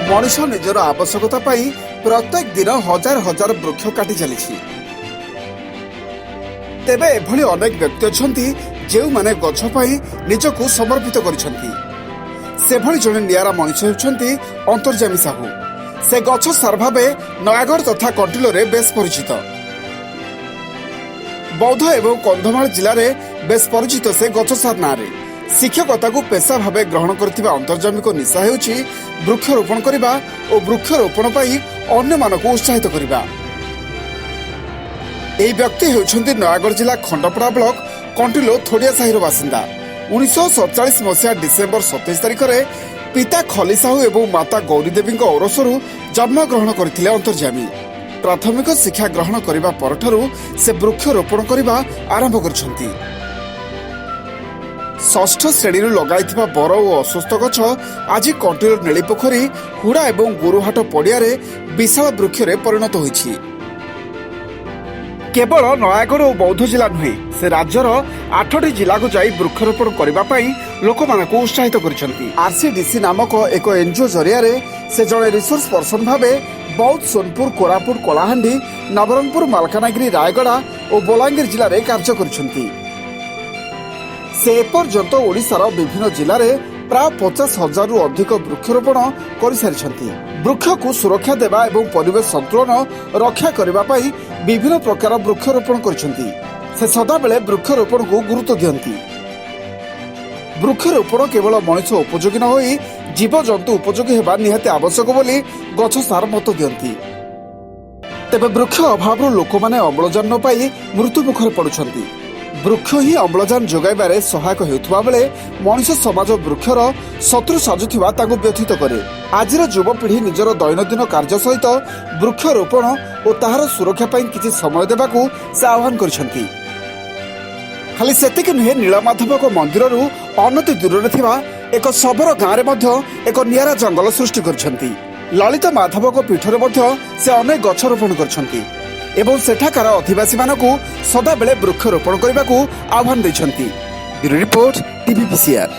मनुष्य निजर आवश्यकता प्रत्येक दिन हजार हजार वृक्ष काटी चली तेबे एभली अनेक व्यक्ति अछंती जेउ माने गछ पई निजको समर्पित करिसंती सेभली जने नियारा मनुष्य होउछंती अंतर्जामी साहू। से गछ सार भावे नयागढ़ तथा कंटिलोरे बेस परिचित। बौद्ध एवं कंधमाल जिले में बेस परिचित से गछ सार नारे शिक्षकता को पेशा भावे ग्रहण करथिबा अंतर्जामी को निशा हेउछि वृक्षरोपण करिबा और वृक्षरोपण पई अन्य मानक उत्साहित करिबा। एही व्यक्ति हेउछंती नयागढ़ जिला खंडपड़ा ब्लॉक कंटिलो थोड़िया साहिर बासिंदा। 1947 मसीहा डिसेम्बर 27 तारिख में पिता खली साहू एवं माता गौरी देवी औरसरू जन्म ग्रहण करथिले अंतर्जामी। प्राथमिक शिक्षा ग्रहण करिबा परठारु से वृक्षरोपण करिबा आरंभ करछंती। षष्ठ श्रेणी लगाइथिबा बर और अस्वस्थ गछ आज कंटिलो नेलीपोखरी हुड़ा एवं गुरुहाट पड़िया विशाल वृक्षरे परिणत होइछि। केवल नयागढ़ और बौद्ध जिला नुहे से राज्यर 8टी जिला को जाई वृक्षरोपण करने लोक मानक उत्साहित करिसेंती। आरसीडीसी नामक एक एनजीओ जरिया से जड़े रिसोर्स पर्सन भावे बौद्ध, सोनपुर, कोरापुट, कलाहांडी, नवरंगपुर, मालकानगिरी, रायगड़ा और बलांगीर जिले में कार्य करिसेंती। से एपर्यंत ओडिशार विभिन्न जिले में प्राय 50,000 रु अधिक वृक्षरोपण कर सारी। वृक्ष को सुरक्षा देवा एवं परिवेश संतुलन रक्षा करने विभिन्न प्रकार वृक्षरोपण करछंती। से सदाबेले वृक्षरोपण को गुरुत्व दियंती। वृक्षरोपण केवल मनुष्य उपयोगी न होई जीवजंतु उपयोगी हेबा निहाती आवश्यक बोली गछ सार मत दियंती। तेबे वृक्ष अभाव लोक माने अम्लजान न पाई मृत्यु मुखरे पड़ुछंती। वृक्ष ही अम्लजान जोगाइबारे सहायक हेउथबा बेले मनुष्य समाज वृक्षर शत्रु साजुथिबा ताकु व्यथित करे। आजिर युवपीढ़ी निजर दैनंदिन कार्य सहित वृक्षरोपण और ताहार सुरक्षा पाई किछि समय देबाकू से आह्वान करिसेंती। खाली सेतिक नुहे नीलमाधव मंदिर अनति दूर एक शबर गाँव में एक नियारा जंगल सृष्टि करिसेंती। ललित माधव पीठरे से अनेक गछ रोपण करछंती एवं सेठाकार अधिवासी मानकू सदाबेले वृक्षरोपण करने को आह्वान दैछंती। Bureau report टीवीपीसीआर।